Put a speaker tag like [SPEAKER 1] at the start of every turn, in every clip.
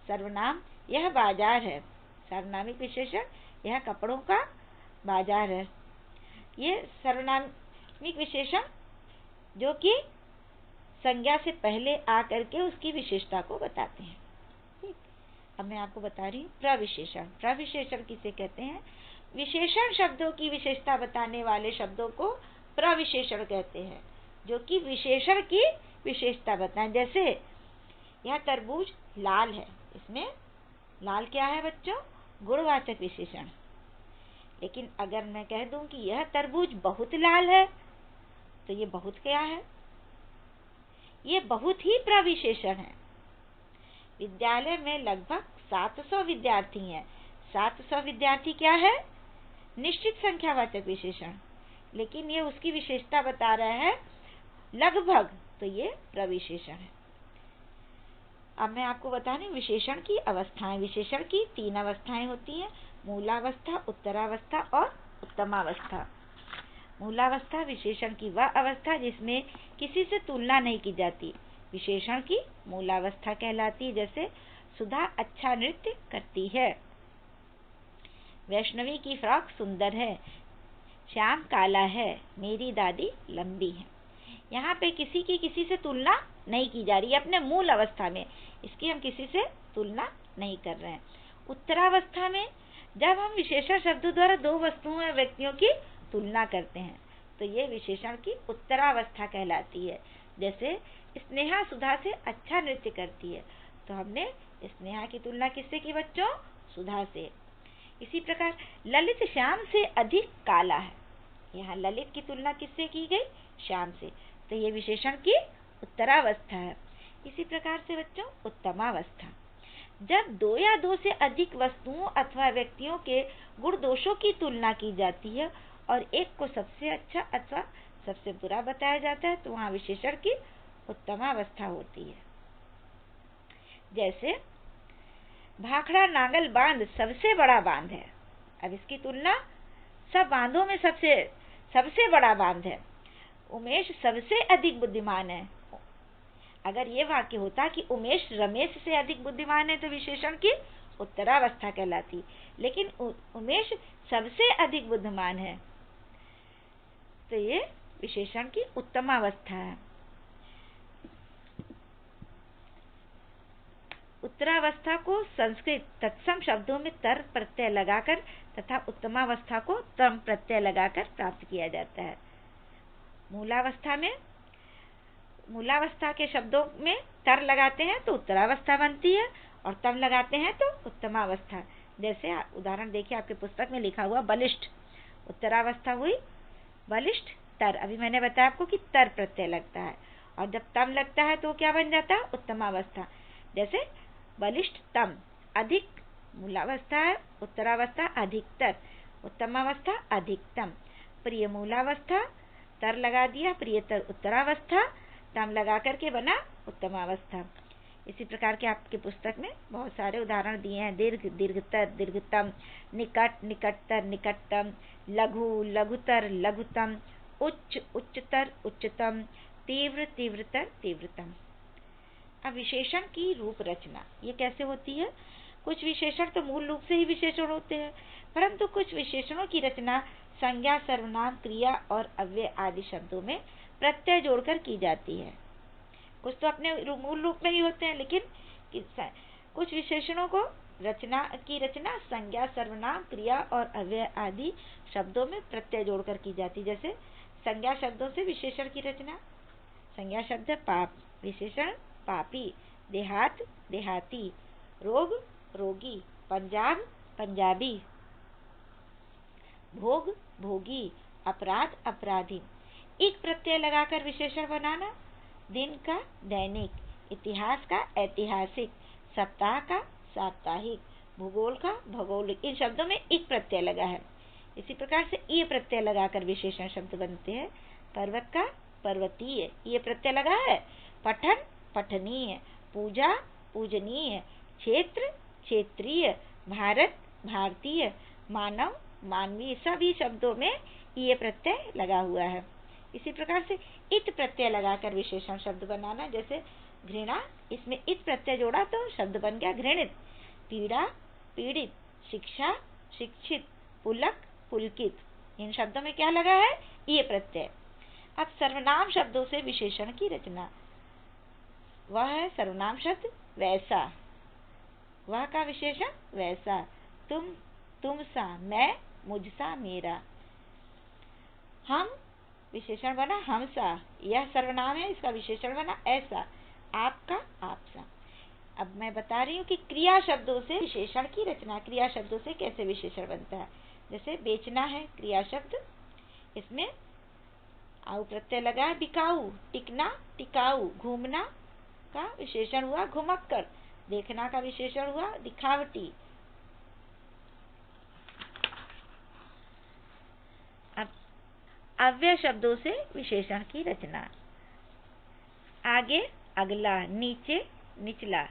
[SPEAKER 1] सर्वनाम यह बाजार है। सर्वनामिक विशेषण यह कपड़ों का बाजार है। ये सर्वनामिक विशेषण जो कि संज्ञा से पहले आकर के उसकी विशेषता को बताते हैं। ठीक, अब मैं आपको बता रही हूँ प्रविशेषण। प्रविशेषण किसे कहते हैं? विशेषण शब्दों की विशेषता बताने वाले शब्दों को प्रविशेषण कहते हैं, जो कि विशेषण की विशेषता बताएं। जैसे यह तरबूज लाल है, इसमें लाल क्या है बच्चों? गुणवाचक विशेषण। लेकिन अगर मैं कह दूं कि यह तरबूज बहुत लाल है, तो ये बहुत क्या है? ये बहुत ही प्रविशेषण है। विद्यालय में लगभग 700 विद्यार्थी हैं। 700 विद्यार्थी क्या है? निश्चित संख्यावाचक विशेषण, लेकिन ये उसकी विशेषता बता रहा है लगभग, तो ये प्रविशेषण है। अब मैं आपको बता रही हूँ विशेषण की अवस्थाएं। विशेषण की 3 अवस्थाएं होती हैं: मूलावस्था, उत्तरावस्था और उत्तमावस्था। मूलावस्था विशेषण की वह अवस्था जिसमें किसी से तुलना नहीं की जाती, विशेषण की मूलावस्था कहलाती है। जैसे सुधा अच्छा नृत्य करती है, वैष्णवी की फ्रॉक सुंदर है, श्याम काला है, मेरी दादी लंबी है। यहाँ पे किसी की किसी से तुलना नहीं की जा रही है अपने मूल अवस्था में, इसकी हम किसी से तुलना नहीं कर रहे हैं। उत्तरावस्था में जब हम विशेषण शब्दों द्वारा 2 वस्तुओं या व्यक्तियों की तुलना करते हैं, तो ये विशेषण की उत्तरावस्था कहलाती है। जैसे स्नेहा सुधा से अच्छा नृत्य करती है, तो हमने स्नेहा की तुलना किससे की बच्चों? सुधा से। इसी प्रकार ललित श्याम से अधिक काला है, यहाँ ललित की तुलना किससे की गई? श्याम से, तो ये विशेषण की उत्तरावस्था है। इसी प्रकार से बच्चों उत्तमावस्था, जब 2 या 2 से अधिक वस्तुओं अथवा व्यक्तियों के गुण दोषों की तुलना की जाती है और एक को सबसे अच्छा अथवा सबसे बुरा बताया जाता है, तो वहाँ विशेषण की उत्तमावस्था होती है। जैसे भाखड़ा नांगल बांध सबसे बड़ा बांध है। अब इसकी तुलना सब बांधों में सबसे बड़ा बांध है। उमेश सबसे अधिक बुद्धिमान है। अगर ये वाक्य होता कि उमेश रमेश से अधिक बुद्धिमान है, तो विशेषण की उत्तरावस्था कहलाती, लेकिन उमेश सबसे अधिक बुद्धिमान है, तो ये विशेषण की उत्तमावस्था है। उत्तरावस्था को संस्कृत तत्सम शब्दों में तर प्रत्यय लगाकर तथा उत्तमावस्था को तम प्रत्यय लगाकर प्राप्त किया जाता है। मूलावस्था के शब्दों में तर लगाते हैं तो उत्तरावस्था बनती है, और तम लगाते हैं तो उत्तमावस्था। जैसे उदाहरण देखिए, आपके पुस्तक में लिखा हुआ बलिष्ठ, उत्तरावस्था हुई बलिष्ठ तर। अभी मैंने बताया आपको कि तर प्रत्यय लगता है, और जब तम लगता है तो क्या बन जाता है? उत्तमावस्था। जैसे बलिष्ठ तम, अधिक मूलावस्था है, उत्तरावस्था अधिकतर, उत्तमावस्था अधिकतम। प्रिय मूलावस्था, तर लगा दिया, प्रियतर उत्तरावस्था, तम लगा करके बना उत्तमावस्था। इसी प्रकार के आपके पुस्तक में बहुत सारे उदाहरण दिए हैं: दीर्घ दीर्घतर, दीर्घतम, निकट निकटतर, निकटतम, लघु लघुतर, लघुतम, उच्च उच्चतर, उच्चतम, तीव्र तीव्रतर, तीव्रतम। अब विशेषण की रूप रचना ये कैसे होती है? कुछ विशेषण तो मूल रूप से ही विशेषण होते हैं, परंतु कुछ विशेषणों की रचना संज्ञा, सर्वनाम, क्रिया और अव्यय आदि शब्दों में प्रत्यय जोड़कर की जाती है। कुछ तो अपने मूल रूप में ही होते हैं, लेकिन कुछ विशेषणों को रचना संज्ञा, सर्वनाम, क्रिया और अव्यय आदि शब्दों में प्रत्यय जोड़कर की जाती है। जैसे संज्ञा शब्दों से विशेषण की रचना। संज्ञा शब्द पाप, विशेषण पापी, देहात देहाती, रोग रोगी, पंजाब पंजाबी, भोग भोगी, अपराध अपराधी। एक प्रत्यय लगाकर विशेषण बनाना। दिन का दैनिक, इतिहास का ऐतिहासिक, सप्ताह का साप्ताहिक, भूगोल का भौगोलिक। इन शब्दों में एक प्रत्यय लगा है। इसी प्रकार से ये प्रत्यय लगाकर विशेषण शब्द बनते हैं। पर्वत का पर्वतीय, ये प्रत्यय लगा है। पठन पठनीय, पूजा पूजनीय, क्षेत्र क्षेत्रीय, भारत भारतीय, मानव मानवीय, सभी शब्दों में ये प्रत्यय लगा हुआ है। इसी प्रकार से इत प्रत्यय लगाकर विशेषण शब्द बनाना। जैसे घृणा, इसमें इत प्रत्यय जोड़ा तो शब्द बन गया घृणित। पीड़ा, पीड़ित। शिक्षा, शिक्षित। पुलक, पुलकित। इन शब्दों में क्या लगा है? ये प्रत्यय। अब सर्वनाम शब्दों से विशेषण की रचना। वह है सर्वनाम शब्द वैसा। वह का विशेषण वैसा। तुम, तुम सा। मैं, मुझसा, मेरा। हम, विशेषण बना हम सा। यह सर्वनाम है, इसका विशेषण बना ऐसा। आपका, आपसा। अब मैं बता रही हूँ कि क्रिया शब्दों से विशेषण की रचना। क्रिया शब्दों से कैसे विशेषण बनता है। जैसे बेचना है क्रिया शब्द, इसमें आउ प्रत्यय लगा है बिकाऊ। टिकना, टिकाऊ। घूमना का विशेषण हुआ घुमक्कर। देखना का विशेषण हुआ दिखावटी। अब अव्यय शब्दों से विशेषण की रचना। आगे अगला, नीचे निचला।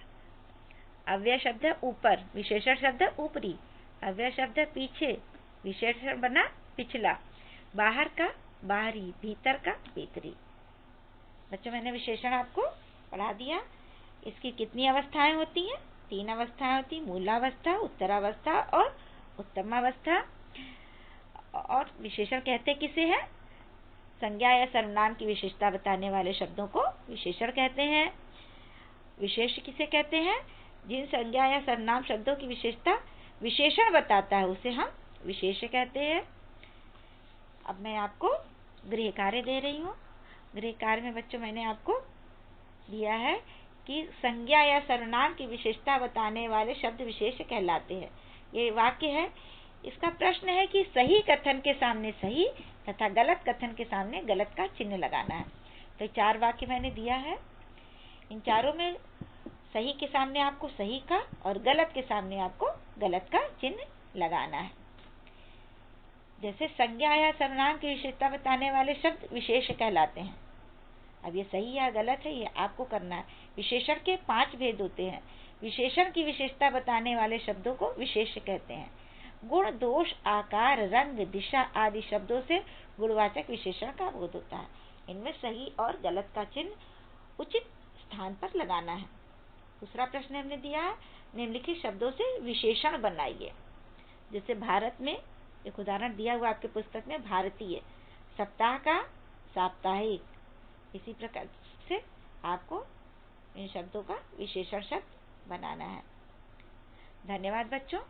[SPEAKER 1] अव्यय शब्द है ऊपर, विशेषण शब्द है ऊपरी। अव्यय शब्द है पीछे, विशेषण बना पिछला। बाहर का बाहरी, भीतर का भीतरी। बच्चों मैंने विशेषण आपको पढ़ा दिया। इसकी कितनी अवस्थाएं होती हैं? 3 अवस्थाएं होती, मूलावस्था, उत्तरावस्था और उत्तमावस्था। और विशेषण कहते किसे हैं? संज्ञा या सर्वनाम की विशेषता बताने वाले शब्दों को विशेषण कहते हैं। विशेष किसे कहते हैं? जिन संज्ञा या सर्वनाम शब्दों की विशेषता विशेषण बताता है उसे हम विशेष कहते हैं। अब मैं आपको गृह कार्य दे रही हूँ। गृह कार्य में बच्चों मैंने आपको दिया है कि संज्ञा या सर्वनाम की विशेषता बताने वाले शब्द विशेष कहलाते हैं। ये वाक्य है। इसका प्रश्न है कि सही कथन के सामने सही तथा गलत कथन के सामने गलत का चिन्ह लगाना है। तो 4 वाक्य मैंने दिया है। इन चारों में सही के सामने आपको सही का और गलत के सामने आपको गलत का चिन्ह लगाना है। जैसे संज्ञा या सर्वनाम की विशेषता बताने वाले शब्द विशेष कहलाते हैं। अब ये सही या गलत है, ये आपको करना है। विशेषण के 5 भेद होते हैं। विशेषण की विशेषता बताने वाले शब्दों को विशेष कहते हैं। गुण, दोष, आकार, रंग, दिशा आदि शब्दों से गुणवाचक विशेषण का बोध होता है। इनमें सही और गलत का चिन्ह उचित स्थान पर लगाना है। दूसरा प्रश्न हमने दिया है, निम्नलिखित शब्दों से विशेषण बनाइए। जैसे भारत में एक उदाहरण दिया हुआ आपके पुस्तक में, भारतीय। सप्ताह का साप्ताहिक। इसी प्रकार से आपको इन शब्दों का विशेषण शब्द बनाना है। धन्यवाद बच्चों।